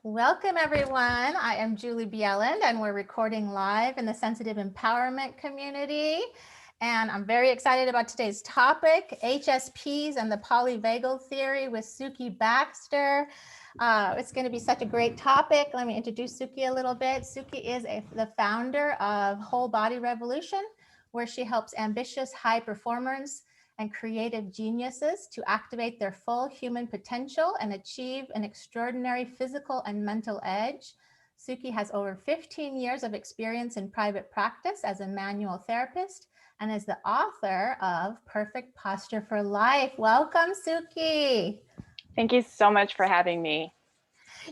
Welcome everyone. I am Julie Bjelland and we're recording live in the Sensitive Empowerment community. And I'm very excited about today's topic, HSPs and the Polyvagal Theory with Suki Baxter. It's going to be such a great topic. Let me introduce Suki a little bit. Suki is the founder of Whole Body Revolution, where she helps ambitious high performers and creative geniuses to activate their full human potential and achieve an extraordinary physical and mental edge. Suki has over 15 years of experience in private practice as a manual therapist and is the author of Perfect Posture for Life. Welcome, Suki. Thank you so much for having me.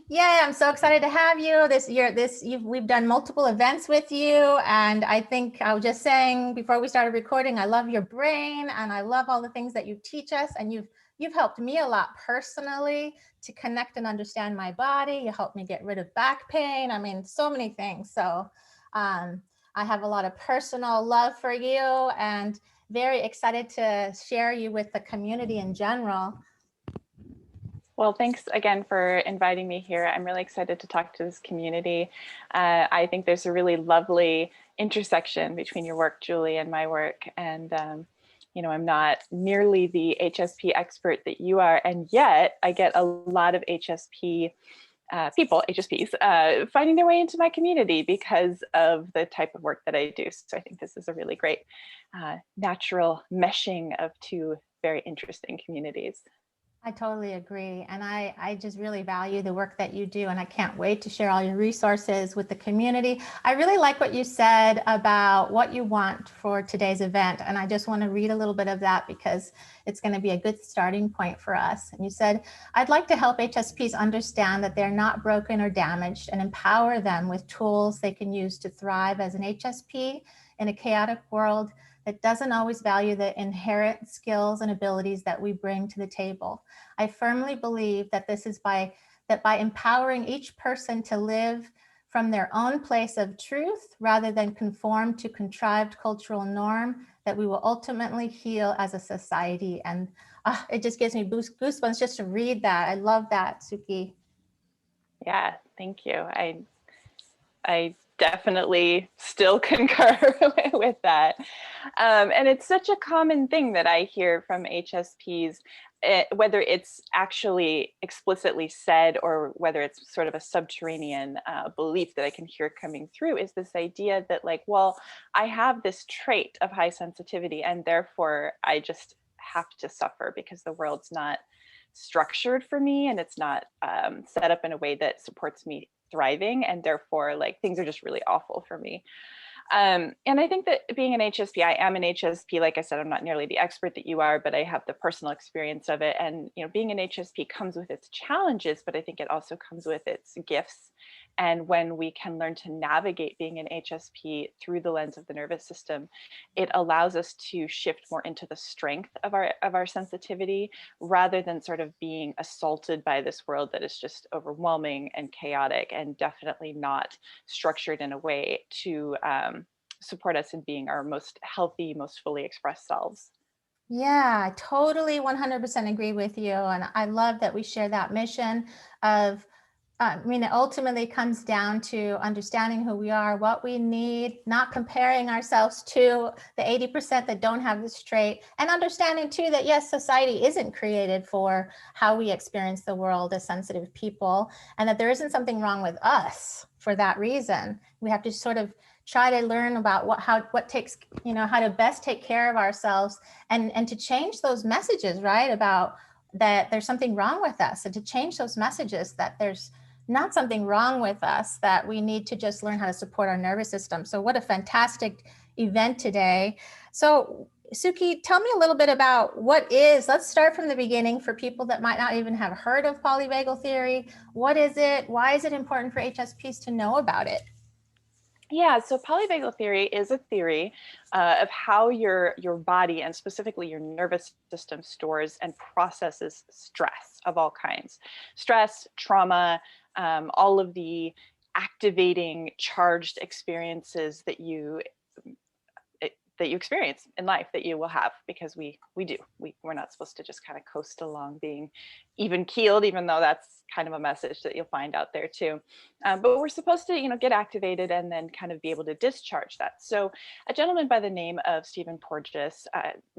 Yeah, I'm so excited to have you this year. We've done multiple events with you, and I think I was just saying before we started recording, I love your brain and I love all the things that you teach us, and you've helped me a lot personally to connect and understand my body. You helped me get rid of back pain. I mean, so many things. So I have a lot of personal love for you and very excited to share you with the community in general. Well, thanks again for inviting me here. I'm really excited to talk to this community. I think there's a really lovely intersection between your work, Julie, and my work. And, you know, I'm not nearly the HSP expert that you are, and yet I get a lot of HSPs, finding their way into my community because of the type of work that I do. So I think this is a really great natural meshing of two very interesting communities. I totally agree. And I just really value the work that you do. And I can't wait to share all your resources with the community. I really like what you said about what you want for today's event. And I just want to read a little bit of that because it's going to be a good starting point for us. And you said, I'd like to help HSPs understand that they're not broken or damaged and empower them with tools they can use to thrive as an HSP in a chaotic world that doesn't always value the inherent skills and abilities that we bring to the table. I firmly believe that this is by empowering each person to live from their own place of truth rather than conform to contrived cultural norm, that we will ultimately heal as a society. And it just gives me goosebumps just to read that. I love that, Suki. Yeah, thank you. I definitely still concur with that. And it's such a common thing that I hear from HSPs, whether it's actually explicitly said or whether it's sort of a subterranean belief that I can hear coming through, is this idea that like, well, I have this trait of high sensitivity and therefore I just have to suffer because the world's not structured for me and it's not set up in a way that supports me thriving, and therefore like things are just really awful for me. And I think that being an HSP, I am an HSP. Like I said, I'm not nearly the expert that you are, but I have the personal experience of it. And, you know, being an HSP comes with its challenges, but I think it also comes with its gifts. And when we can learn to navigate being an HSP through the lens of the nervous system, it allows us to shift more into the strength of our sensitivity rather than sort of being assaulted by this world that is just overwhelming and chaotic and definitely not structured in a way to support us in being our most healthy, most fully expressed selves. Yeah, I totally 100% agree with you. And I love that we share that mission of, I mean, it ultimately comes down to understanding who we are, what we need, not comparing ourselves to the 80% that don't have this trait, and understanding too that yes, society isn't created for how we experience the world as sensitive people, and that there isn't something wrong with us for that reason. We have to sort of try to learn about what takes, you know, how to best take care of ourselves and to change those messages, right? About that there's something wrong with us, and to change those messages that there's not something wrong with us, that we need to just learn how to support our nervous system. So what a fantastic event today. So Suki, tell me a little bit about let's start from the beginning for people that might not even have heard of polyvagal theory. What is it? Why is it important for HSPs to know about it? Yeah, so polyvagal theory is a theory of how your body and specifically your nervous system stores and processes stress of all kinds. Stress, trauma, all of the activating charged experiences that that you experience in life that you will have, because we're not supposed to just kind of coast along being even keeled, even though that's kind of a message that you'll find out there too. But we're supposed to, get activated and then kind of be able to discharge that. So a gentleman by the name of Stephen Porges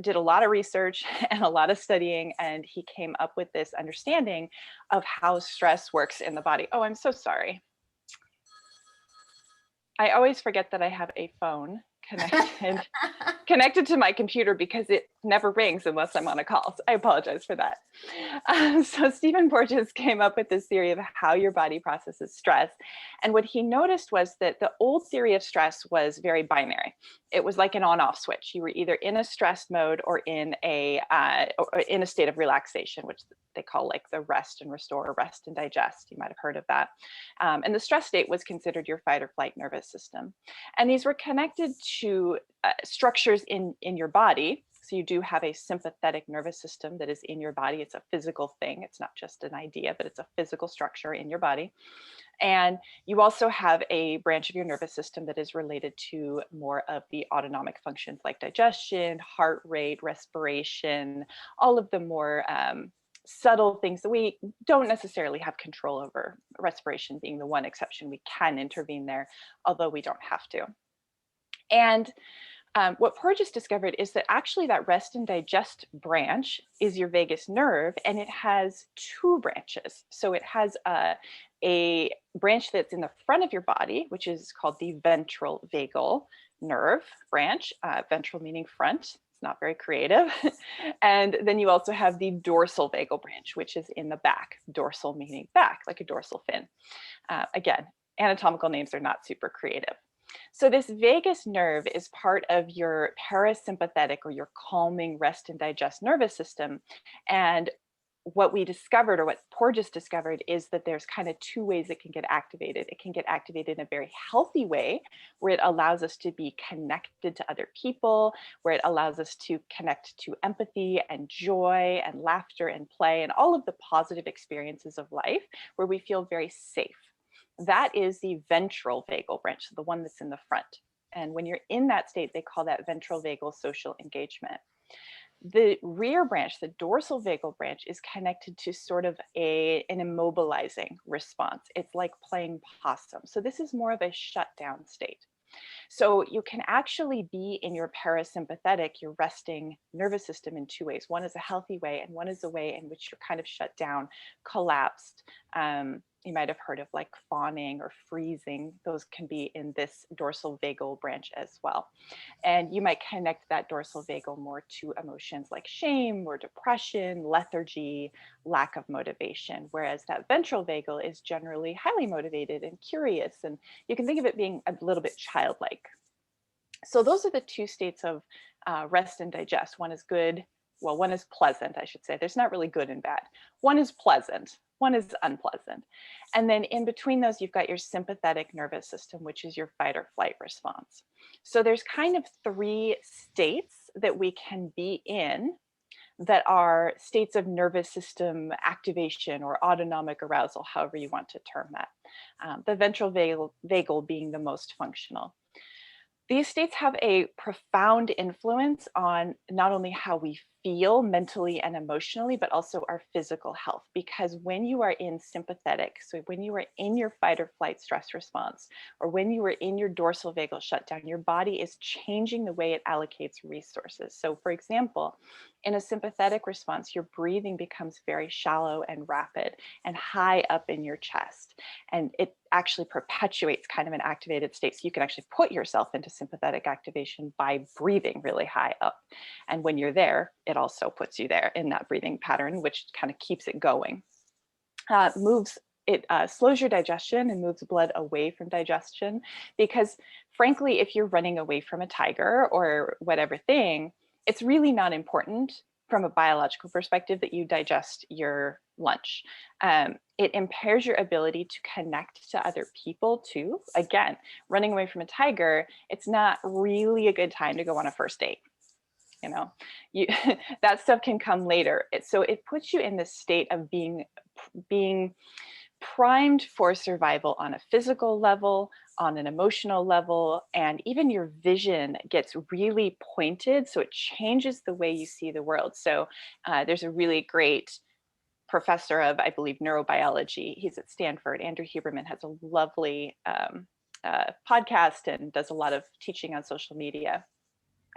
did a lot of research and a lot of studying, and he came up with this understanding of how stress works in the body. Oh, I'm so sorry. I always forget that I have a phone connected to my computer because it never rings unless I'm on a call. So I apologize for that. So Stephen Porges came up with this theory of how your body processes stress. And what he noticed was that the old theory of stress was very binary. It was like an on-off switch. You were either in a stress mode or in a state of relaxation, which they call like the rest and restore, or rest and digest. You might have heard of that. And the stress state was considered your fight or flight nervous system. And these were connected to structures in your body. So you do have a sympathetic nervous system that is in your body. It's a physical thing. It's not just an idea, but it's a physical structure in your body. And you also have a branch of your nervous system that is related to more of the autonomic functions like digestion, heart rate, respiration, all of the more subtle things that we don't necessarily have control over, respiration being the one exception. We can intervene there, although we don't have to. And what Porges discovered is that actually that rest and digest branch is your vagus nerve, and it has two branches. So it has a branch that's in the front of your body, which is called the ventral vagal nerve branch, ventral meaning front. It's not very creative. And then you also have the dorsal vagal branch, which is in the back, dorsal meaning back, like a dorsal fin. Again, anatomical names are not super creative. So this vagus nerve is part of your parasympathetic, or your calming rest and digest nervous system. And what we discovered, or what Porges discovered, is that there's kind of two ways it can get activated. It can get activated in a very healthy way, where it allows us to be connected to other people, where it allows us to connect to empathy and joy and laughter and play and all of the positive experiences of life, where we feel very safe. That is the ventral vagal branch, the one that's in the front. And when you're in that state, they call that ventral vagal social engagement. The rear branch, the dorsal vagal branch, is connected to sort of an immobilizing response. It's like playing possum. So this is more of a shutdown state. So you can actually be in your parasympathetic, your resting nervous system, in two ways. One is a healthy way, and one is a way in which you're kind of shut down, collapsed. You might have heard of like fawning or freezing. Those can be in this dorsal vagal branch as well. And you might connect that dorsal vagal more to emotions like shame or depression, lethargy, lack of motivation, whereas that ventral vagal is generally highly motivated and curious. And you can think of it being a little bit childlike. So those are the two states of rest and digest. One is good. Well, one is pleasant, I should say. There's not really good and bad. One is pleasant. One is unpleasant. And then in between those, you've got your sympathetic nervous system, which is your fight or flight response. So there's kind of three states that we can be in that are states of nervous system activation or autonomic arousal, however you want to term that. The ventral vagal being the most functional. These states have a profound influence on not only how we feel mentally and emotionally, but also our physical health. Because when you are in sympathetic, so when you are in your fight or flight stress response, or when you are in your dorsal vagal shutdown, your body is changing the way it allocates resources. So for example, in a sympathetic response, your breathing becomes very shallow and rapid and high up in your chest. And it actually perpetuates kind of an activated state. So you can actually put yourself into sympathetic activation by breathing really high up. And when you're there, it also puts you there in that breathing pattern, which kind of keeps it going. It slows your digestion and moves blood away from digestion, because frankly, if you're running away from a tiger or whatever thing, it's really not important from a biological perspective that you digest your lunch. It impairs your ability to connect to other people too. Again, running away from a tiger, it's not really a good time to go on a first date. You know, that stuff can come later. So it puts you in this state of being primed for survival on a physical level, on an emotional level, and even your vision gets really pointed. So it changes the way you see the world. So there's a really great professor of, I believe, neurobiology. He's at Stanford. Andrew Huberman has a lovely podcast and does a lot of teaching on social media.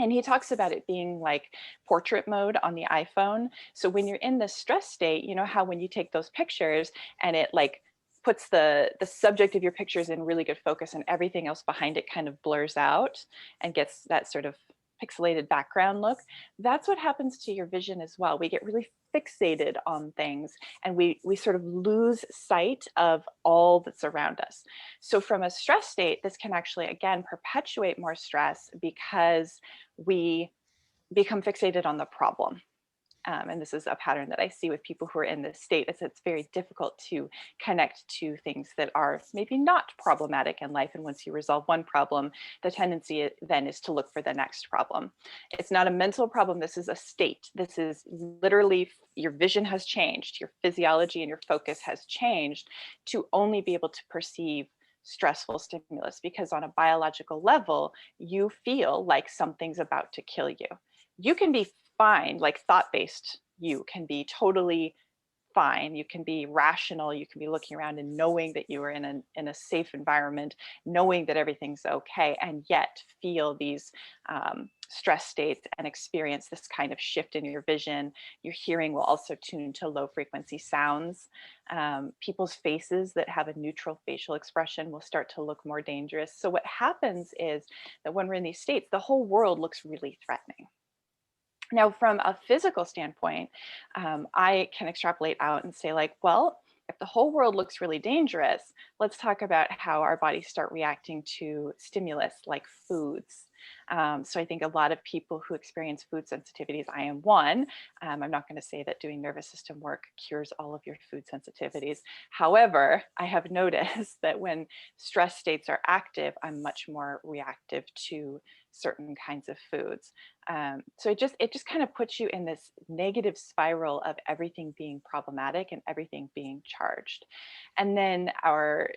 And he talks about it being like portrait mode on the iPhone. So when you're in this stress state, you know how when you take those pictures and it like puts the subject of your pictures in really good focus and everything else behind it kind of blurs out and gets that sort of pixelated background look. That's what happens to your vision as well. We get really fixated on things and we sort of lose sight of all that's around us. So from a stress state, this can actually, again, perpetuate more stress because we become fixated on the problem. And this is a pattern that I see with people who are in this state. It's very difficult to connect to things that are maybe not problematic in life. And once you resolve one problem, the tendency then is to look for the next problem. It's not a mental problem. This is a state. This is literally your vision has changed, your physiology and your focus has changed to only be able to perceive stressful stimulus, because on a biological level, you feel like something's about to kill you. You can be fine, like thought-based, you can be totally fine, you can be rational, you can be looking around and knowing that you are in a safe environment, knowing that everything's okay, and yet feel these stress states and experience this kind of shift in your vision. Your hearing will also tune to low frequency sounds. People's faces that have a neutral facial expression will start to look more dangerous. So what happens is that when we're in these states, the whole world looks really threatening. Now, from a physical standpoint, I can extrapolate out and say, like, well, if the whole world looks really dangerous, let's talk about how our bodies start reacting to stimulus like foods. So I think a lot of people who experience food sensitivities, I am one. I'm not going to say that doing nervous system work cures all of your food sensitivities. However, I have noticed that when stress states are active, I'm much more reactive to certain kinds of foods. So it just kind of puts you in this negative spiral of everything being problematic and everything being charged. And then our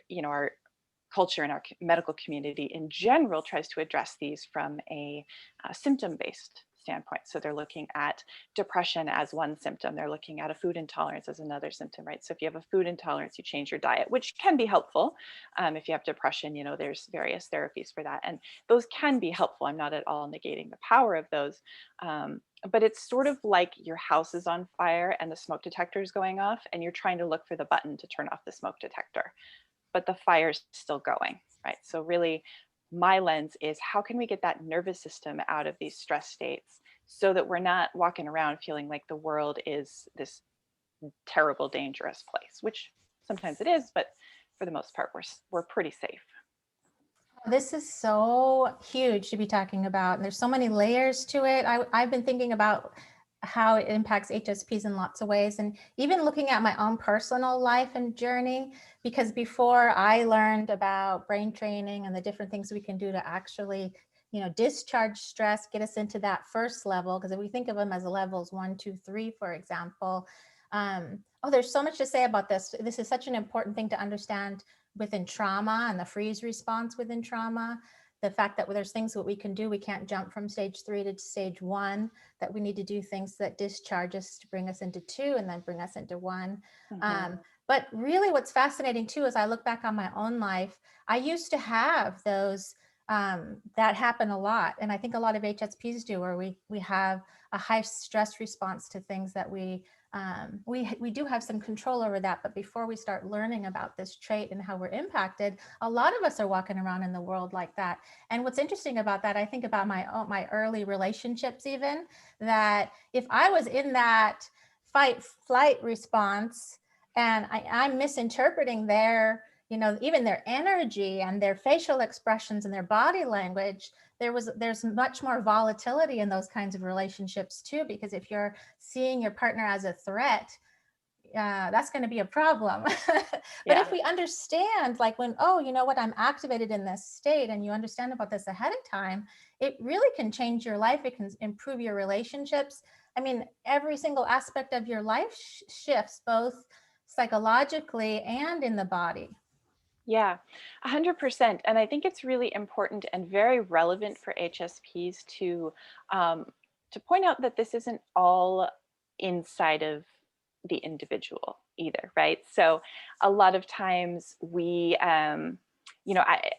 culture and our medical community in general tries to address these from a symptom-based standpoint. So they're looking at depression as one symptom. They're looking at a food intolerance as another symptom, right? So if you have a food intolerance, you change your diet, which can be helpful. If you have depression, there's various therapies for that. And those can be helpful. I'm not at all negating the power of those. But it's sort of like your house is on fire and the smoke detector is going off and you're trying to look for the button to turn off the smoke detector, but the fire's still going, right? So really my lens is how can we get that nervous system out of these stress states so that we're not walking around feeling like the world is this terrible, dangerous place, which sometimes it is, but for the most part, we're pretty safe. This is so huge to be talking about. And there's so many layers to it. I've been thinking about how it impacts HSPs in lots of ways, and even looking at my own personal life and journey, because before I learned about brain training and the different things we can do to actually, discharge stress, get us into that first level, because if we think of them as levels 1, 2, 3, for example, there's so much to say about this. This is such an important thing to understand within trauma and the freeze response within trauma. The fact that there's things that we can do, we can't jump from stage 3 to stage 1, that we need to do things that discharge us to bring us into 2 and then bring us into 1. Mm-hmm. But really what's fascinating too, as I look back on my own life, I used to have those, that happen a lot. And I think a lot of HSPs do, where we have a high stress response to things that we do have some control over that. But before we start learning about this trait and how we're impacted, a lot of us are walking around in the world like that. And what's interesting about that, I think about my early relationships, even that if I was in that fight flight response and I'm misinterpreting their, even their energy and their facial expressions and their body language, there's much more volatility in those kinds of relationships too, because if you're seeing your partner as a threat, that's going to be a problem. But yeah. If we understand, like when, you know what, I'm activated in this state, and you understand about this ahead of time, it really can change your life. It can improve your relationships. I mean, every single aspect of your life shifts, both psychologically and in the body. Yeah, 100%. And I think it's really important and very relevant for HSPs um, to point out that this isn't all inside of the individual either, right? So a lot of times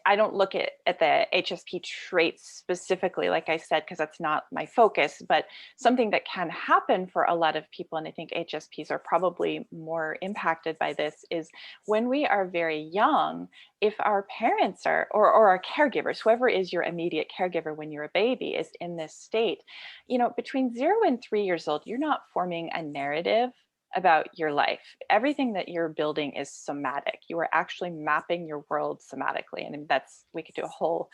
I don't look at the HSP traits specifically, like I said, because that's not my focus, but something that can happen for a lot of people, and I think HSPs are probably more impacted by this, is when we are very young, if our parents are, or our caregivers, whoever is your immediate caregiver when you're a baby, is in this state, between 0 and 3 years old, you're not forming a narrative about your life. Everything that you're building is somatic. You are actually mapping your world somatically. And we could do a whole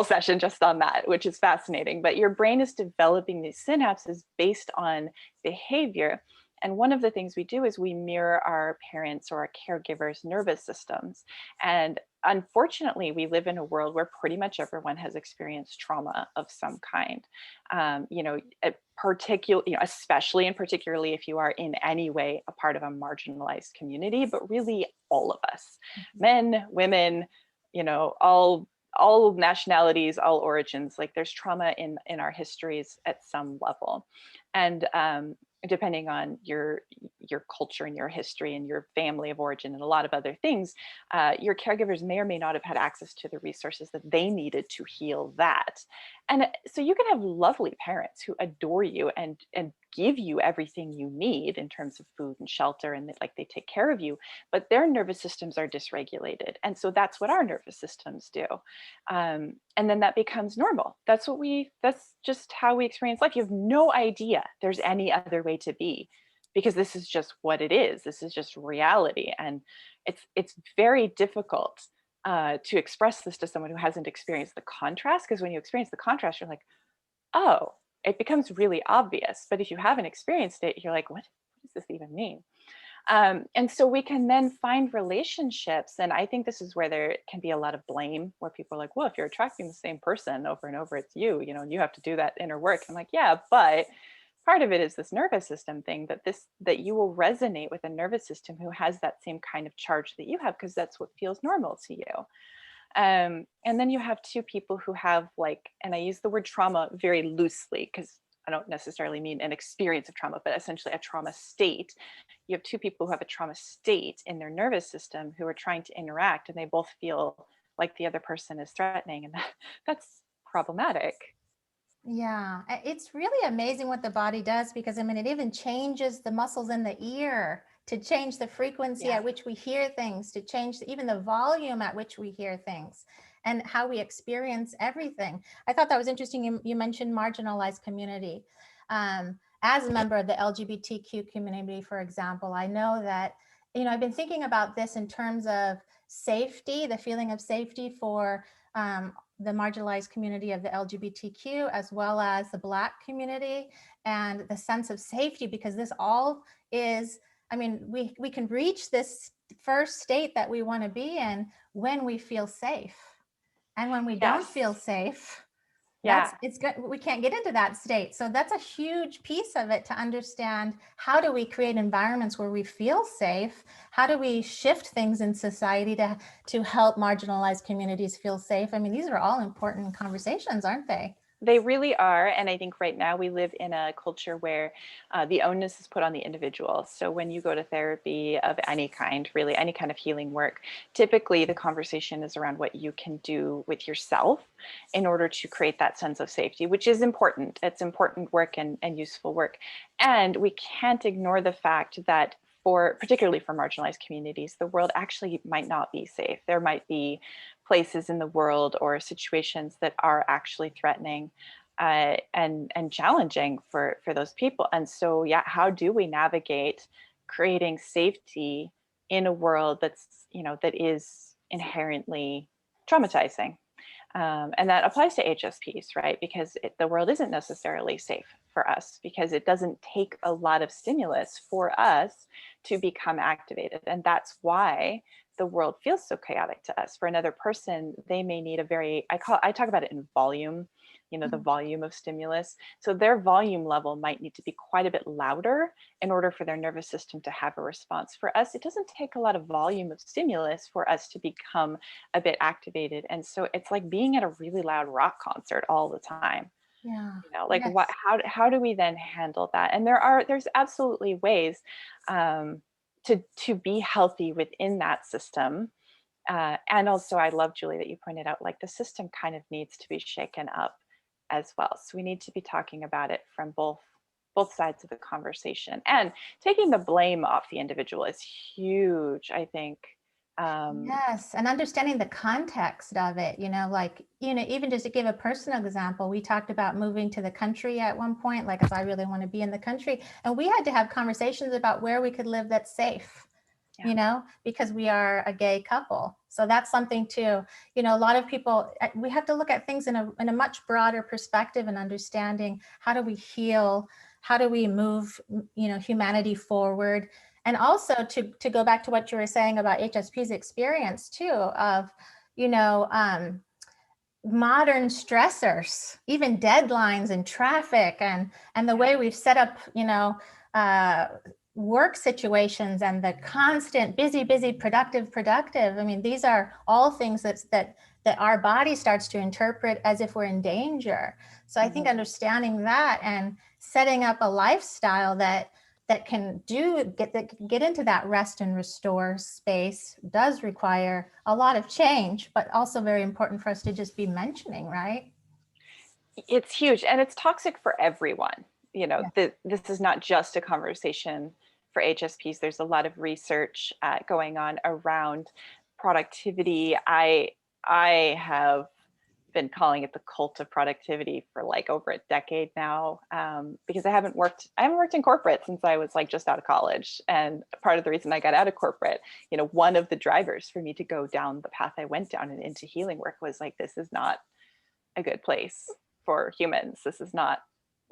session just on that, which is fascinating. But your brain is developing these synapses based on behavior. And one of the things we do is we mirror our parents or our caregivers' nervous systems. And unfortunately, we live in a world where pretty much everyone has experienced trauma of some kind. Especially and particularly if you are in any way a part of a marginalized community, but really all of us, men, women, all nationalities, all origins. Like, there's trauma in our histories at some level. And depending on your culture and your history and your family of origin and a lot of other things, your caregivers may or may not have had access to the resources that they needed to heal that. And so you can have lovely parents who adore you and give you everything you need in terms of food and shelter, and they take care of you, but their nervous systems are dysregulated. And so that's what our nervous systems do. And then that becomes normal. That's just how we experience life. You have no idea there's any other way to be, because this is just what it is. This is just reality. And it's very difficult to express this to someone who hasn't experienced the contrast, because when you experience the contrast, you're like, oh, it becomes really obvious. But if you haven't experienced it, you're like, what does this even mean? And so we can then find relationships. And I think this is where there can be a lot of blame, where people are like, well, if you're attracting the same person over and over, it's you, and you have to do that inner work. I'm like, yeah, but part of it is this nervous system thing, that you will resonate with a nervous system who has that same kind of charge that you have, because that's what feels normal to you. And then you have two people who have, and I use the word trauma very loosely because I don't necessarily mean an experience of trauma, but essentially a trauma state. You have two people who have a trauma state in their nervous system who are trying to interact, and they both feel like the other person is threatening, and that's problematic. Yeah, it's really amazing what the body does, because I mean, it even changes the muscles in the ear to change the frequency Yeah. at which we hear things, to change even the volume at which we hear things, and how we experience everything. I thought that was interesting. You mentioned marginalized community. As a member of the LGBTQ community, for example, I know that, I've been thinking about this in terms of safety, the feeling of safety for the marginalized community of the LGBTQ, as well as the Black community, and the sense of safety, because this all is, I memean, we can reach this first state that we want to be in when we feel safe. And when we don't Yes. feel safe, Yeah. it's good, we can't get into that state. So that's a huge piece of it, to understand, how do we create environments where we feel safe? How do we shift things in society to help marginalized communities feel safe? I mean, these are all important conversations, aren't they? They really are. And I think right now we live in a culture where the onus is put on the individual. So when you go to therapy of any kind, really any kind of healing work, typically the conversation is around what you can do with yourself in order to create that sense of safety, which is important. It's important work and useful work. And we can't ignore the fact that, particularly for marginalized communities, the world actually might not be safe. There might be places in the world or situations that are actually threatening and challenging for those people. And so, yeah, how do we navigate creating safety in a world that is inherently traumatizing? And that applies to HSPs, right? Because the world isn't necessarily safe for us, because it doesn't take a lot of stimulus for us to become activated. And that's why the world feels so chaotic to us. For another person, they may need I talk about it in volume. the volume of stimulus. So their volume level might need to be quite a bit louder in order for their nervous system to have a response. For us, it doesn't take a lot of volume of stimulus for us to become a bit activated. And so it's like being at a really loud rock concert all the time. Yeah. Like what, Yes. how do we then handle that? And there's absolutely ways to be healthy within that system. And also, I love, Julie, that you pointed out, like the system kind of needs to be shaken up as well. So we need to be talking about it from both sides of the conversation, and taking the blame off the individual is huge, I think. Yes, and understanding the context of it, like, even just to give a personal example, we talked about moving to the country at one point, like, if I really want to be in the country, and we had to have conversations about where we could live that's safe, Yeah. because we are a gay couple. So that's something too, a lot of people, we have to look at things in a much broader perspective, and understanding how do we heal, how do we move, humanity forward. And also to go back to what you were saying about HSP's experience too, of, modern stressors, even deadlines and traffic, and the way we've set up, uh, work situations, and the constant busy, productive. I mean, these are all things that our body starts to interpret as if we're in danger. So I think understanding that and setting up a lifestyle that can get into that rest and restore space does require a lot of change, but also very important for us to just be mentioning, right? It's huge, and it's toxic for everyone. Yeah. This is not just a conversation for HSPs. There's a lot of research going on around productivity. I have been calling it the cult of productivity for like over a decade now, because I haven't worked in corporate since I was like just out of college. And part of the reason I got out of corporate, one of the drivers for me to go down the path I went down and into healing work was like, this is not a good place for humans. This is not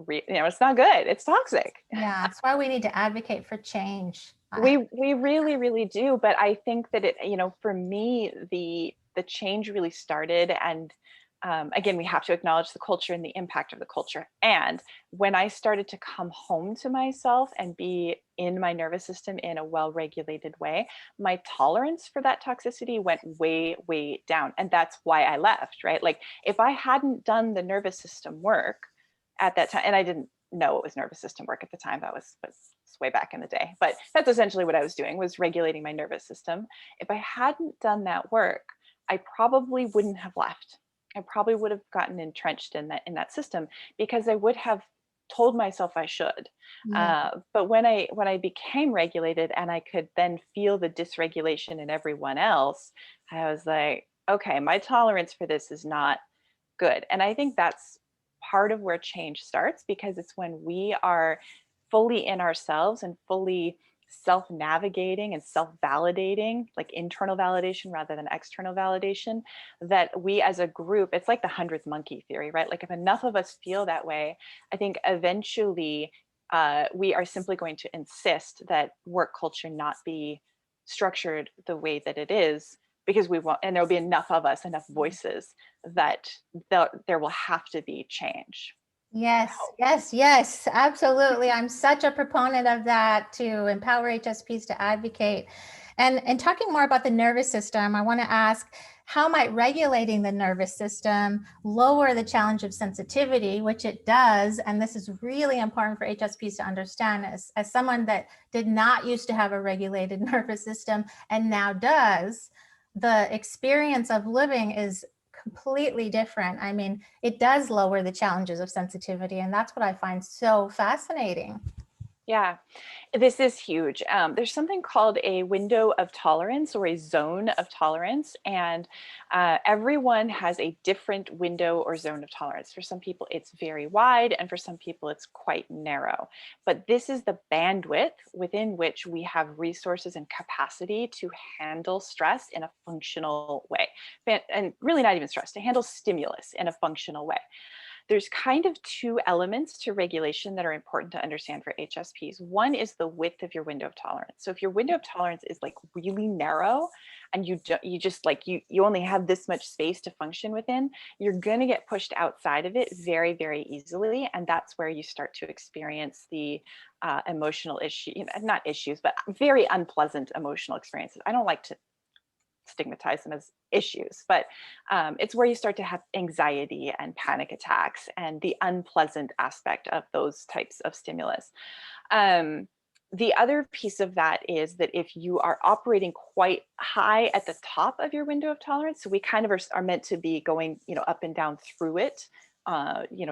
it's not good. It's toxic. Yeah, that's why we need to advocate for change. We really, really do. But I think that it, for me, the change really started. And again, we have to acknowledge the culture and the impact of the culture. And when I started to come home to myself and be in my nervous system in a well-regulated way, my tolerance for that toxicity went way, way down. And that's why I left, right? Like if I hadn't done the nervous system work at that time, and I didn't know it was nervous system work at the time, that was way back in the day, but that's essentially what I was doing, was regulating my nervous system. If I hadn't done that work, I probably wouldn't have left. I probably would have gotten entrenched in that system, because I would have told myself I should. Yeah. But when I became regulated and I could then feel the dysregulation in everyone else, I was like, okay, my tolerance for this is not good. And I think that's part of where change starts, because it's when we are fully in ourselves and fully self-navigating and self-validating, like internal validation rather than external validation, that we as a group, it's like the 100th monkey theory, right? Like if enough of us feel that way, I think eventually we are simply going to insist that work culture not be structured the way that it is, because we want, and there'll be enough of us, enough voices, that there will have to be change. Yes, yes, yes, absolutely. I'm such a proponent of that, to empower HSPs to advocate. And talking more about the nervous system, I want to ask, how might regulating the nervous system lower the challenge of sensitivity, which it does? And this is really important for HSPs to understand, as someone that did not used to have a regulated nervous system and now does, the experience of living is completely different. I mean, it does lower the challenges of sensitivity, and that's what I find so fascinating. Yeah, this is huge. There's something called a window of tolerance, or a zone of tolerance, and everyone has a different window or zone of tolerance. For some people, it's very wide, and for some people, it's quite narrow. But this is the bandwidth within which we have resources and capacity to handle stress in a functional way, and really not even stress, to handle stimulus in a functional way. There's kind of two elements to regulation that are important to understand for HSPs. One is the width of your window of tolerance. So if your window of tolerance is like really narrow, and you just like, you only have this much space to function within, you're going to get pushed outside of it very, very easily. And that's where you start to experience the emotional issue, not issues, but very unpleasant emotional experiences. I don't like to stigmatize them as issues, but it's where you start to have anxiety and panic attacks and the unpleasant aspect of those types of stimulus. The other piece of that is that if you are operating quite high at the top of your window of tolerance, so we kind of are meant to be going, up and down through it,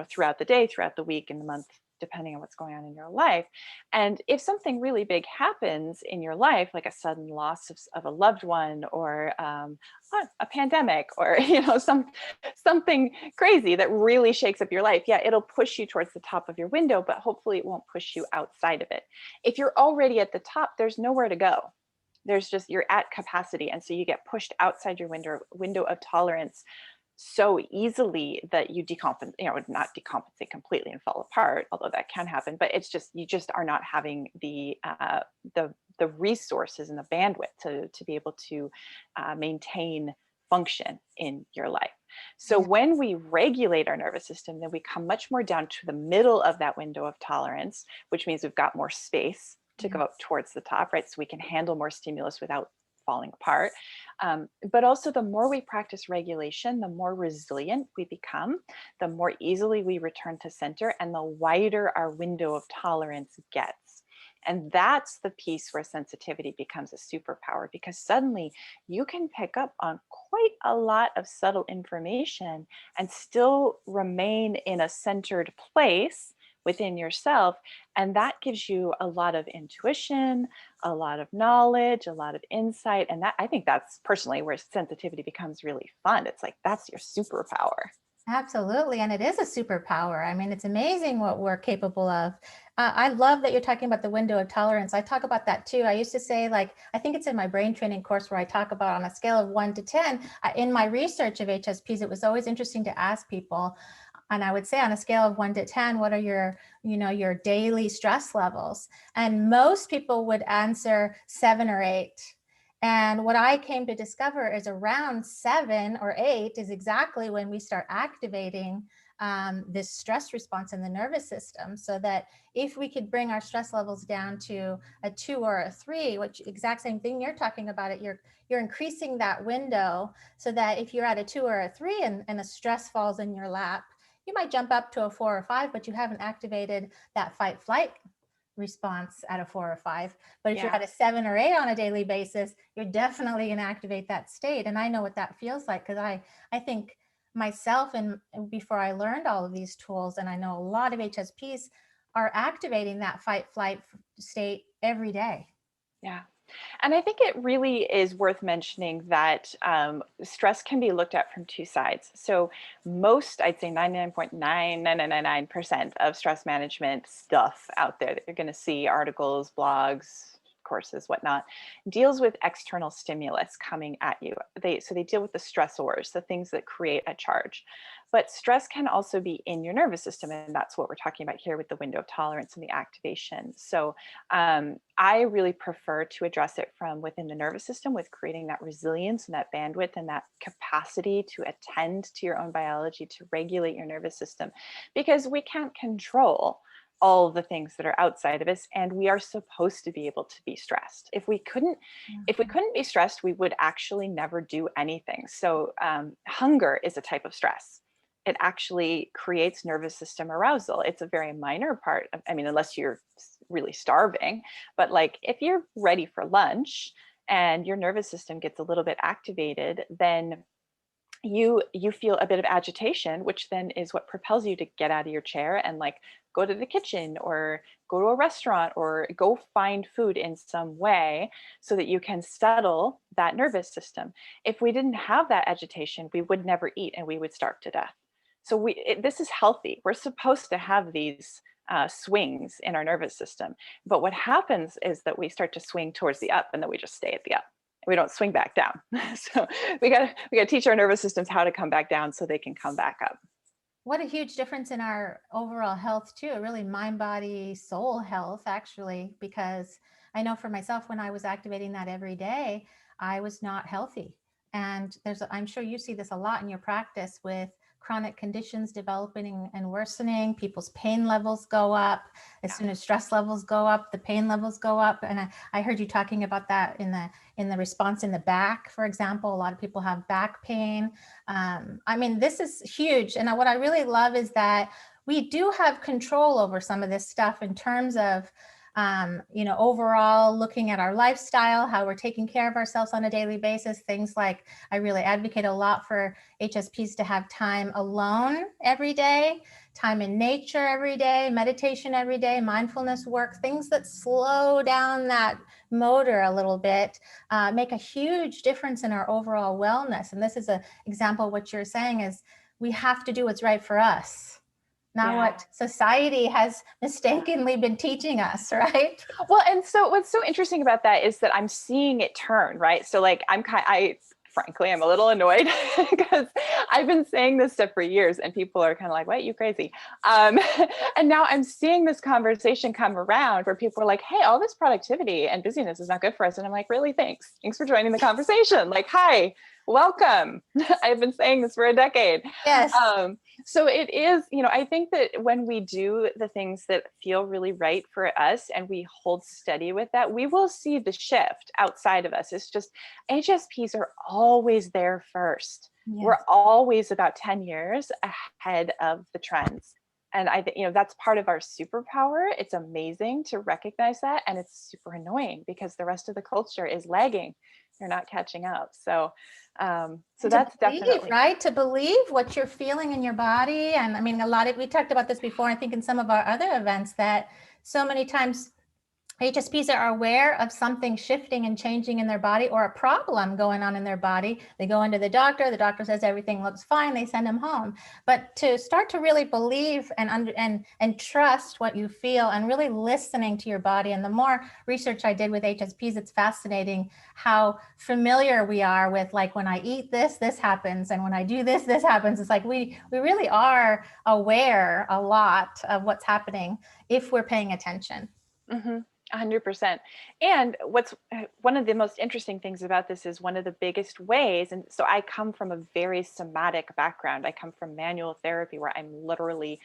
throughout the day, throughout the week and the month, depending on what's going on in your life. And if something really big happens in your life, like a sudden loss of a loved one, or a pandemic, or something crazy that really shakes up your life, yeah, it'll push you towards the top of your window, but hopefully it won't push you outside of it. If you're already at the top, there's nowhere to go. There's just, you're at capacity, and so you get pushed outside your window of tolerance so easily that you decompensate, not decompensate completely and fall apart, although that can happen, but it's just, you just are not having the resources and the bandwidth to be able to maintain function in your life. So when we regulate our nervous system, then we come much more down to the middle of that window of tolerance, which means we've got more space to go up towards the top, right? So we can handle more stimulus without falling apart. But also, the more we practice regulation, the more resilient we become, the more easily we return to center, and the wider our window of tolerance gets. And that's the piece where sensitivity becomes a superpower, because suddenly you can pick up on quite a lot of subtle information and still remain in a centered place within yourself. And that gives you a lot of intuition, a lot of knowledge, a lot of insight. And that, I think that's personally where sensitivity becomes really fun. It's like, that's your superpower. Absolutely. And it is a superpower. I mean, it's amazing what we're capable of. I love that you're talking about the window of tolerance. I talk about that too. I used to say, like, I think it's in my brain training course where I talk about on a scale of 1 to 10. In my research of HSPs, it was always interesting to ask people. And I would say on a scale of 1 to 10, what are your daily stress levels? And most people would answer 7 or 8. And what I came to discover is around 7 or 8 is exactly when we start activating this stress response in the nervous system. So that if we could bring our stress levels down to a 2 or a 3, which exact same thing you're talking about it, you're increasing that window so that if you're at a 2 or a 3 and a stress falls in your lap, you might jump up to a 4 or 5, but you haven't activated that fight flight response at a 4 or 5. But if you're at a 7 or 8 on a daily basis, you're definitely going to activate that state. And I know what that feels like, because I think myself, and before I learned all of these tools, and I know a lot of HSPs are activating that fight flight state every day. Yeah. And I think it really is worth mentioning that stress can be looked at from two sides. So most, I'd say 99.9999% of stress management stuff out there that you're going to see, articles, blogs, courses, whatnot, deals with external stimulus coming at you. So they deal with the stressors, the things that create a charge. But stress can also be in your nervous system, and that's what we're talking about here with the window of tolerance and the activation. So I really prefer to address it from within the nervous system, with creating that resilience and that bandwidth and that capacity to attend to your own biology, to regulate your nervous system, because we can't control all the things that are outside of us, and we are supposed to be able to be stressed. If we couldn't be stressed, we would actually never do anything. So hunger is a type of stress. It actually creates nervous system arousal. It's a very minor part of, unless you're really starving, but like if you're ready for lunch and your nervous system gets a little bit activated, then you feel a bit of agitation, which then is what propels you to get out of your chair and like go to the kitchen or go to a restaurant or go find food in some way so that you can settle that nervous system. If we didn't have that agitation, we would never eat and we would starve to death. So this is healthy. We're supposed to have these swings in our nervous system. But what happens is that we start to swing towards the up, and then we just stay at the up. We don't swing back down. So we got to teach our nervous systems how to come back down so they can come back up. What a huge difference in our overall health too, really mind, body, soul health, actually, because I know for myself, when I was activating that every day, I was not healthy. And I'm sure you see this a lot in your practice with chronic conditions developing and worsening. People's pain levels go up. As soon as stress levels go up, the pain levels go up. And I heard you talking about that in the response in the back, for example. A lot of people have back pain. I mean, this is huge. And what I really love is that we do have control over some of this stuff in terms of overall looking at our lifestyle, how we're taking care of ourselves on a daily basis. Things like, I really advocate a lot for HSPs to have time alone every day, time in nature every day, meditation every day, mindfulness work, things that slow down that motor a little bit, make a huge difference in our overall wellness. And this is an example of what you're saying is we have to do what's right for us, not what society has mistakenly been teaching us, right? Well, and so what's so interesting about that is that I'm seeing it turn, right? So like frankly, I'm a little annoyed because I've been saying this stuff for years and people are kind of like, what, you crazy? And now I'm seeing this conversation come around where people are like, hey, all this productivity and busyness is not good for us. And I'm like, really? Thanks for joining the conversation. Like, hi, welcome. I've been saying this for a decade. Yes. So it is, I think that when we do the things that feel really right for us and we hold steady with that, we will see the shift outside of us. It's just HSPs are always there first. Yes. We're always about 10 years ahead of the trends. And I think, that's part of our superpower. It's amazing to recognize that. And it's super annoying because the rest of the culture is lagging. You're not catching up. So that's definitely right. To believe what you're feeling in your body. And I mean, we talked about this before, I think in some of our other events, that so many times HSPs are aware of something shifting and changing in their body or a problem going on in their body. They go into the doctor says everything looks fine, they send them home. But to start to really believe and trust what you feel and really listening to your body. And the more research I did with HSPs, it's fascinating how familiar we are with, like, when I eat this happens, and when I do this happens. It's like we really are aware a lot of what's happening if we're paying attention. Mm-hmm. 100%. And what's one of the most interesting things about this is one of the biggest ways. And so I come from a very somatic background. I come from manual therapy where I'm literally,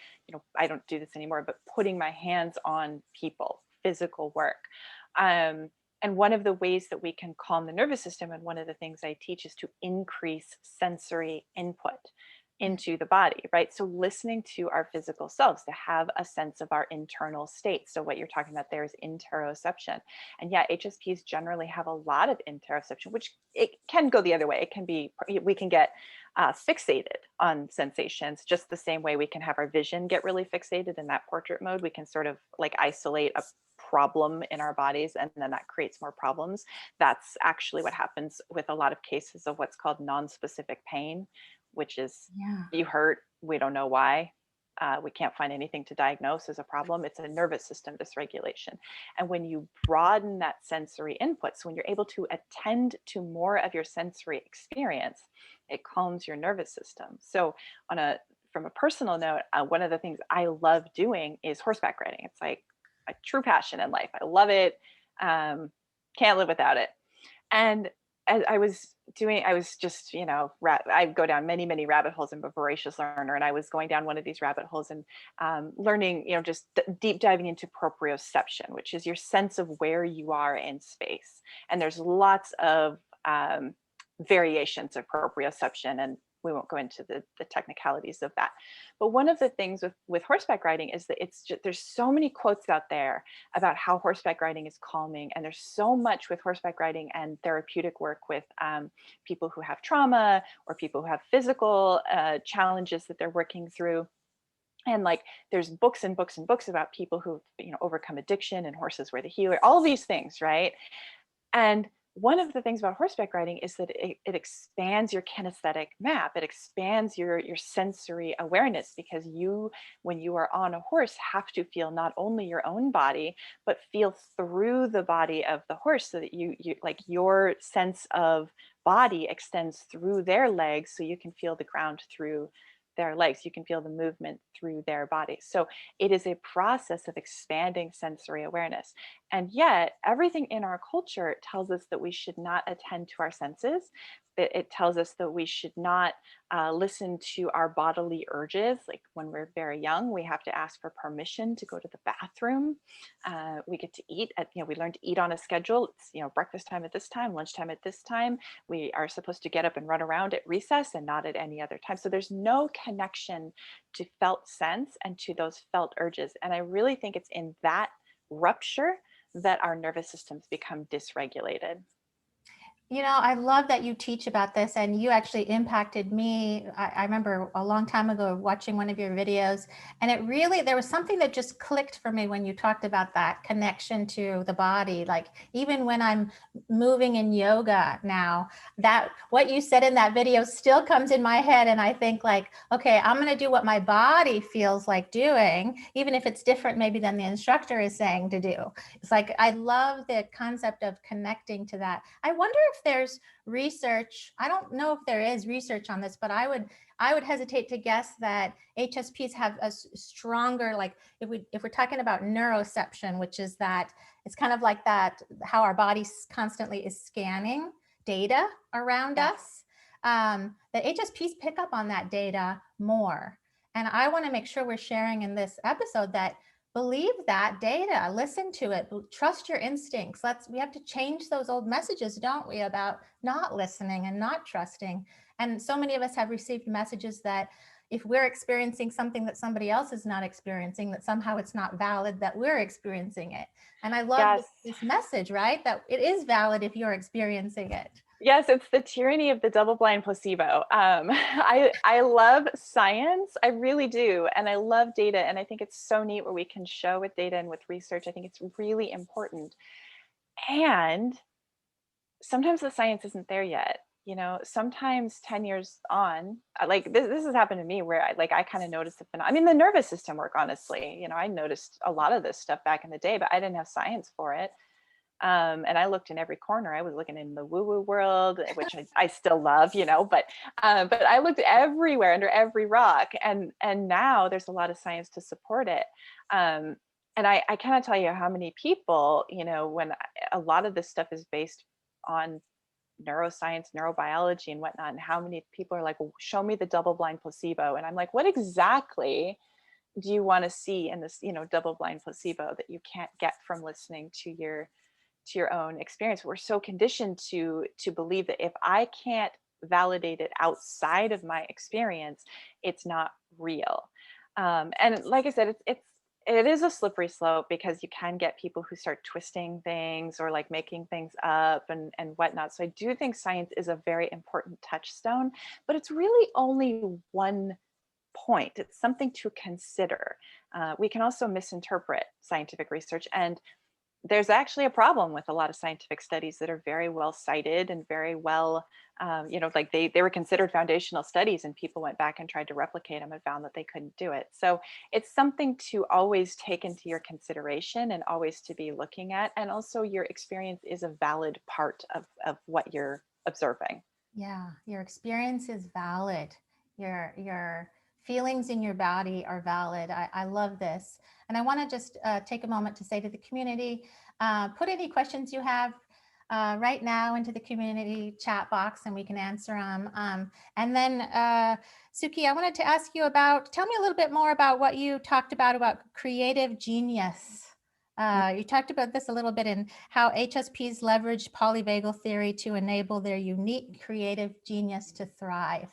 I don't do this anymore, but putting my hands on people, physical work. And one of the ways that we can calm the nervous system, and one of the things I teach, is to increase sensory input into the body, right? So listening to our physical selves, to have a sense of our internal state. So what you're talking about there is interoception. And yeah, HSPs generally have a lot of interoception, which it can go the other way. It can be, we can get fixated on sensations, just the same way we can have our vision get really fixated in that portrait mode. We can sort of like isolate a problem in our bodies, and then that creates more problems. That's actually what happens with a lot of cases of what's called non-specific pain, which is you hurt, we don't know why. We can't find anything to diagnose as a problem. It's a nervous system dysregulation. And when you broaden that sensory input, so when you're able to attend to more of your sensory experience, it calms your nervous system. So from a personal note, one of the things I love doing is horseback riding. It's like a true passion in life. I love it. Can't live without it. And as I was just, I go down many, many rabbit holes. I'm a voracious learner. And I was going down one of these rabbit holes and learning, just deep diving into proprioception, which is your sense of where you are in space. And there's lots of variations of proprioception, and we won't go into the technicalities of that. But one of the things with horseback riding is that there's so many quotes out there about how horseback riding is calming. And there's so much with horseback riding and therapeutic work with people who have trauma or people who have physical challenges that they're working through. And like, there's books and books and books about people who, overcome addiction, and horses were the healer, all of these things, right? And one of the things about horseback riding is that it expands your kinesthetic map. It expands your sensory awareness, because when you are on a horse, have to feel not only your own body, but feel through the body of the horse, so that you like your sense of body extends through their legs, so you can feel the ground through their legs. You can feel the movement through their body. So it is a process of expanding sensory awareness. And yet, everything in our culture tells us that we should not attend to our senses. That it tells us that we should not listen to our bodily urges. Like when we're very young, we have to ask for permission to go to the bathroom. We get to eat at, we learn to eat on a schedule. It's, breakfast time at this time, lunchtime at this time. We are supposed to get up and run around at recess and not at any other time. So there's no connection to felt sense and to those felt urges. And I really think it's in that rupture that our nervous systems become dysregulated. I love that you teach about this, and you actually impacted me. I remember a long time ago watching one of your videos, and there was something that just clicked for me when you talked about that connection to the body. Like even when I'm moving in yoga now, that what you said in that video still comes in my head. And I think like, okay, I'm going to do what my body feels like doing, even if it's different maybe than the instructor is saying to do. It's like, I love the concept of connecting to that. I wonder if there's research. I don't know if there is research on this, but I would hesitate to guess that HSPs have a stronger, like if we're talking about neuroception, which is that it's kind of like that, how our body constantly is scanning data around us, that HSPs pick up on that data more. And I want to make sure we're sharing in this episode that believe that data, listen to it, trust your instincts. We have to change those old messages, don't we, about not listening and not trusting. And so many of us have received messages that if we're experiencing something that somebody else is not experiencing, that somehow it's not valid that we're experiencing it. And I love this message, right? That it is valid if you're experiencing it. Yes, it's the tyranny of the double-blind placebo. I love science, I really do, and I love data, and I think it's so neat where we can show with data and with research. I think it's really important. And sometimes the science isn't there yet. Sometimes 10 years on, like this has happened to me where I kind of noticed the nervous system work, honestly. I noticed a lot of this stuff back in the day, but I didn't have science for it. And I looked in every corner. I was looking in the woo-woo world, which I still love, but I looked everywhere, under every rock, and now there's a lot of science to support it. And I cannot tell you how many people, when a lot of this stuff is based on neuroscience, neurobiology, and whatnot, and how many people are like, well, show me the double-blind placebo, and I'm like, what exactly do you want to see in this, double-blind placebo that you can't get from listening to your own experience? We're so conditioned to believe that if I can't validate it outside of my experience, it's not real. And like I said, it is a slippery slope, because you can get people who start twisting things or like making things up and whatnot. So I do think science is a very important touchstone, but it's really only one point. It's something to consider. We can also misinterpret scientific research, and there's actually a problem with a lot of scientific studies that are very well cited and very well, like they were considered foundational studies, and people went back and tried to replicate them and found that they couldn't do it. So it's something to always take into your consideration and always to be looking at. And also your experience is a valid part of what you're observing. Yeah, your experience is valid. Your feelings in your body are valid. I love this. And I want to just take a moment to say to the community, put any questions you have right now into the community chat box, and we can answer them. And then Suki, I wanted to ask you tell me a little bit more about what you talked about creative genius. You talked about this a little bit, in how HSPs leverage polyvagal theory to enable their unique creative genius to thrive.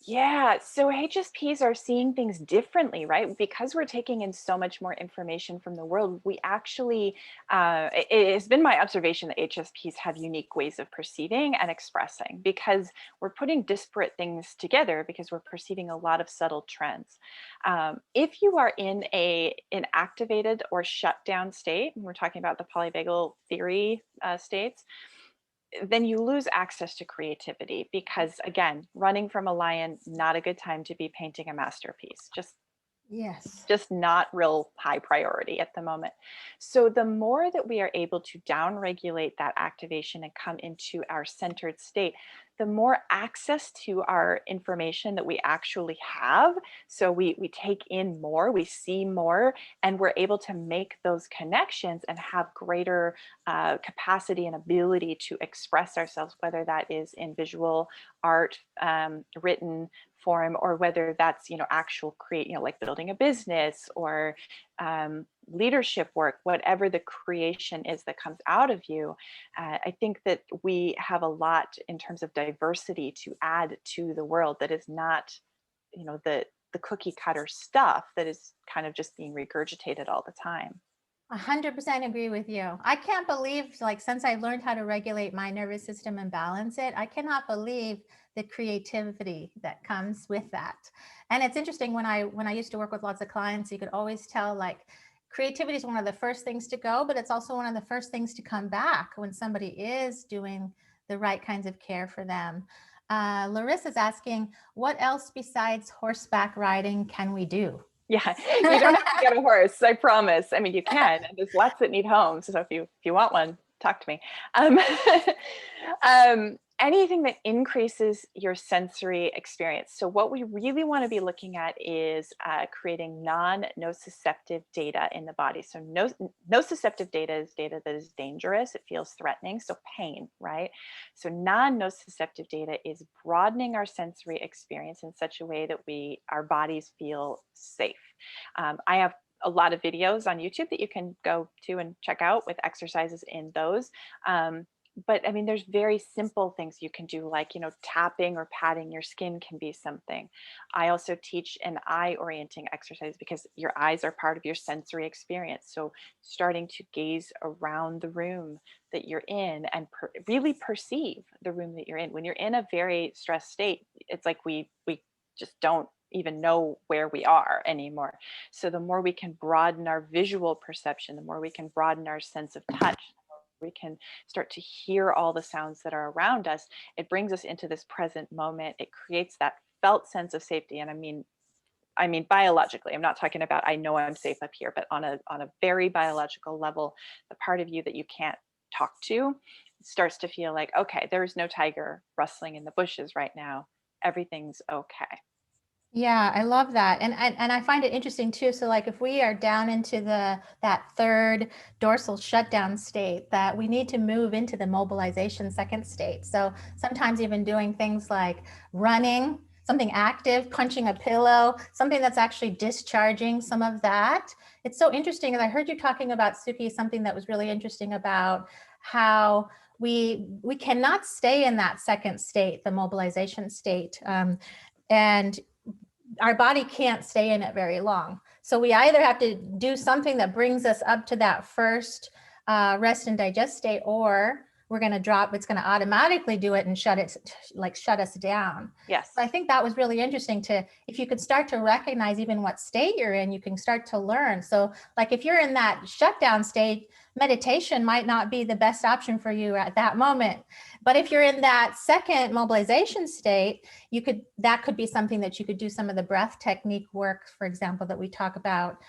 Yeah, so HSPs are seeing things differently, right? Because we're taking in so much more information from the world, we actually, it has been my observation that HSPs have unique ways of perceiving and expressing, because we're putting disparate things together, because we're perceiving a lot of subtle trends. If you are in an activated or shut down state, and we're talking about the polyvagal theory states, then you lose access to creativity, because again, running from a lion, not a good time to be painting a masterpiece. Just not real high priority at the moment. So the more that we are able to down regulate that activation and come into our centered state, the more access to our information that we actually have. So we take in more, we see more, and we're able to make those connections and have greater capacity and ability to express ourselves, whether that is in visual art, written form, or whether that's, actual create, like building a business or leadership work, whatever the creation is that comes out of you. I think that we have a lot in terms of diversity to add to the world that is not, the cookie cutter stuff that is kind of just being regurgitated all the time. 100% agree with you. I can't believe, like, since I learned how to regulate my nervous system and balance it, I cannot believe the creativity that comes with that. And it's interesting, when I used to work with lots of clients, you could always tell, like, creativity is one of the first things to go, but it's also one of the first things to come back when somebody is doing the right kinds of care for them. Larissa's asking, what else besides horseback riding can we do? Yeah, you don't have to get a horse, I promise. I mean, you can, and there's lots that need homes. So if you want one, talk to me. Um, anything that increases your sensory experience. So what we really want to be looking at is creating non-nociceptive data in the body. So nociceptive data is data that is dangerous. It feels threatening. So pain, right? So non-nociceptive data is broadening our sensory experience in such a way that our bodies feel safe. I have a lot of videos on YouTube that you can go to and check out with exercises in those. But I mean, there's very simple things you can do, like, tapping or patting your skin can be something. I also teach an eye orienting exercise because your eyes are part of your sensory experience. So starting to gaze around the room that you're in and really perceive the room that you're in. When you're in a very stressed state, it's like we just don't even know where we are anymore. So the more we can broaden our visual perception, the more we can broaden our sense of touch, we can start to hear all the sounds that are around us. It brings us into this present moment. It creates that felt sense of safety. And I mean biologically. I'm not talking about I know I'm safe up here, but on a very biological level, the part of you that you can't talk to starts to feel like, okay, there's no tiger rustling in the bushes right now. Everything's okay. Yeah, I love that. And I find it interesting too. So, like, if we are down into that third dorsal shutdown state, that we need to move into the mobilization second state. So sometimes even doing things like running, something active, punching a pillow, something that's actually discharging some of that. It's so interesting. And I heard you talking about, Suki, something that was really interesting about how we cannot stay in that second state, the mobilization state. And our body can't stay in it very long. So we either have to do something that brings us up to that first rest and digest state, or we're going to drop, it's going to automatically do it and shut us down. Yes. So I think that was really interesting if you could start to recognize even what state you're in, you can start to learn. So, like, if you're in that shutdown state, meditation might not be the best option for you at that moment. But if you're in that second mobilization state, that could be something that you could do some of the breath technique work, for example, that we talk about.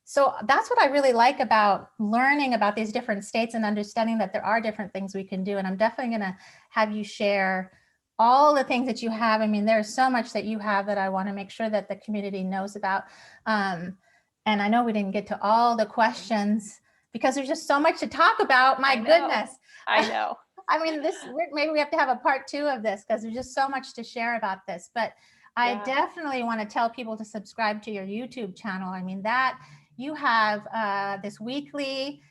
So that's what I really like about learning about these different states and understanding that there are different things we can do. And I'm definitely going to have you share all the things that you have. I mean, there's so much that you have that I want to make sure that the community knows about. And I know we didn't get to all the questions because there's just so much to talk about. My goodness. I know. I mean, maybe we have to have a part 2 of this because there's just so much to share about this. But I definitely want to tell people to subscribe to your YouTube channel. I mean, that you have this weekly,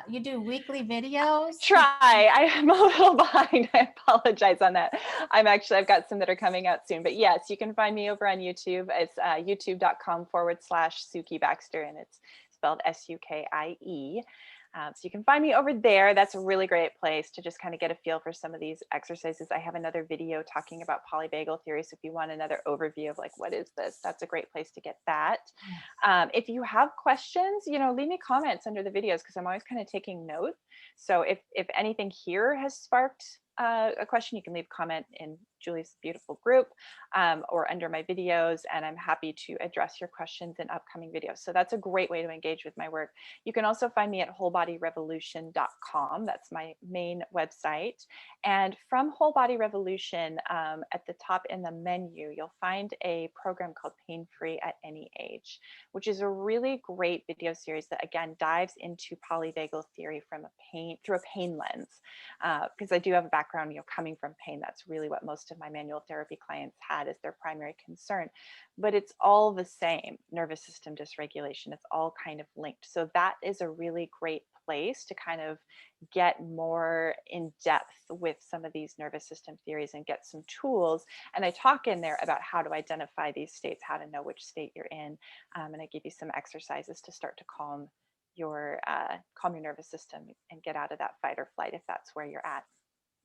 you do weekly videos. I'm a little behind. I apologize on that. I've got some that are coming out soon, but yes, you can find me over on YouTube. It's youtube.com/Suki Baxter, and it's spelled Sukie. So you can find me over there. That's a really great place to just kind of get a feel for some of these exercises. I have another video talking about polyvagal theory. So if you want another overview of, like, what is this, that's a great place to get that. If you have questions, leave me comments under the videos because I'm always kind of taking notes. So if anything here has sparked a question, you can leave a comment in Julie's beautiful group or under my videos, and I'm happy to address your questions in upcoming videos. So that's a great way to engage with my work. You can also find me at wholebodyrevolution.com. That's my main website. And from Whole Body Revolution, at the top in the menu, you'll find a program called Pain Free at Any Age, which is a really great video series that again dives into polyvagal theory from through a pain lens. Because I do have a background, coming from pain. That's really what most of my manual therapy clients had as their primary concern. But it's all the same: nervous system dysregulation. It's all kind of linked. So that is a really great place to kind of get more in depth with some of these nervous system theories and get some tools. And I talk in there about how to identify these states, how to know which state you're in, and I give you some exercises to start to calm your nervous system and get out of that fight or flight if that's where you're at.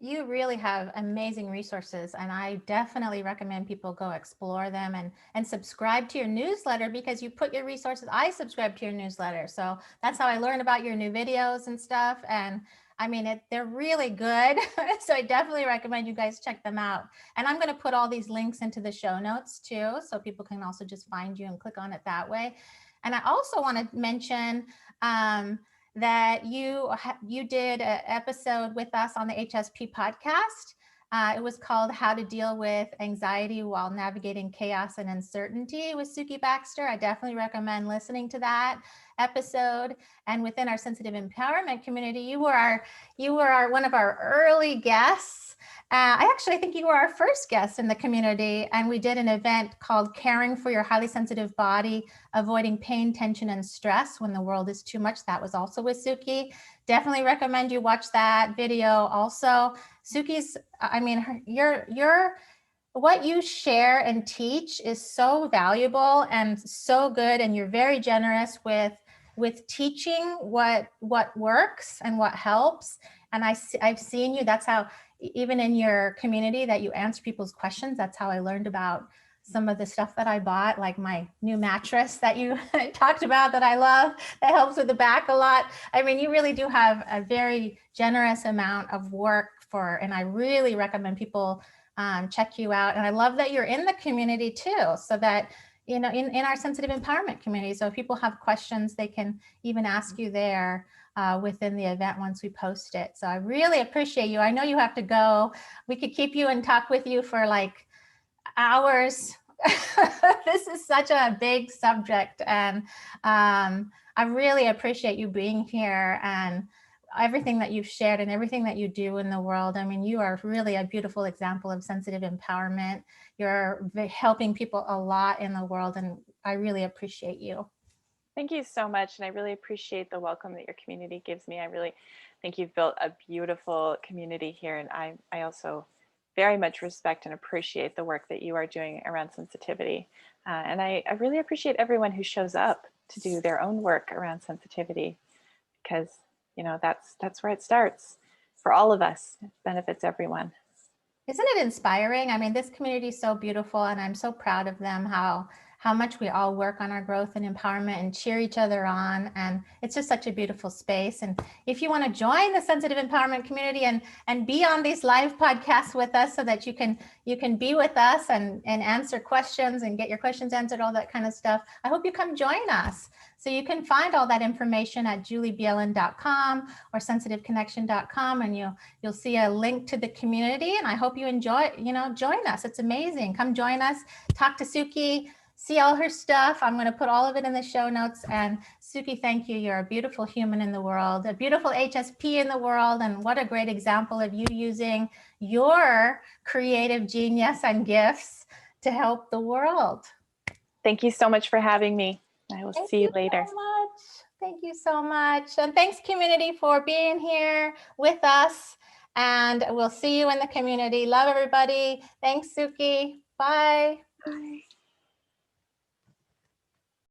You really have amazing resources, and I definitely recommend people go explore them and subscribe to your newsletter, because you put your resources. I subscribe to your newsletter, so that's how I learn about your new videos and stuff. And I mean, they're really good. So I definitely recommend you guys check them out. And I'm going to put all these links into the show notes too, so people can also just find you and click on it that way. And I also want to mention that you did an episode with us on the HSP podcast. It was called How to Deal with Anxiety While Navigating Chaos and Uncertainty with Suki Baxter. I definitely recommend listening to that episode. And within our sensitive empowerment community, you were one of our early guests. I think you were our first guest in the community, and we did an event called Caring for Your Highly Sensitive Body, Avoiding Pain, Tension, and Stress When the World is Too Much. That was also with Suki. Definitely recommend you watch that video also. Suki's, what you share and teach is so valuable and so good, and you're very generous with teaching what works and what helps. And I've seen you. That's how, even in your community, that you answer people's questions. That's how I learned about some of the stuff that I bought, like my new mattress that you talked about that I love, that helps with the back a lot. I mean, you really do have a very generous amount of work and I really recommend people check you out. And I love that you're in the community too, so that, in our sensitive empowerment community. So if people have questions, they can even ask you there within the event once we post it. So I really appreciate you. I know you have to go. We could keep you and talk with you for like hours. This is such a big subject, and I really appreciate you being here and everything that you've shared and everything that you do in the world. I mean, you are really a beautiful example of sensitive empowerment. You're helping people a lot in the world, and I really appreciate you. Thank you so much. And I really appreciate the welcome that your community gives me. I really think you've built a beautiful community here. And I also very much respect and appreciate the work that you are doing around sensitivity. And I really appreciate everyone who shows up to do their own work around sensitivity, because, that's where it starts for all of us. It benefits everyone. Isn't it inspiring? I mean, this community is so beautiful, and I'm so proud of them, how much we all work on our growth and empowerment and cheer each other on. And it's just such a beautiful space. And if you want to join the sensitive empowerment community and be on these live podcasts with us, so that you can be with us and answer questions and get your questions answered, all that kind of stuff, I hope you come join us. So you can find all that information at juliebjelland.com or sensitiveconnection.com, and you'll see a link to the community. And I hope you join us. It's amazing. Come join us, talk to Suki, see all her stuff. I'm going to put all of it in the show notes. And Suki, thank you. You're a beautiful human in the world, a beautiful HSP in the world. And what a great example of you using your creative genius and gifts to help the world. Thank you so much for having me. I will see you later. So much. Thank you so much. And thanks, community, for being here with us. And we'll see you in the community. Love everybody. Thanks, Suki. Bye. Bye.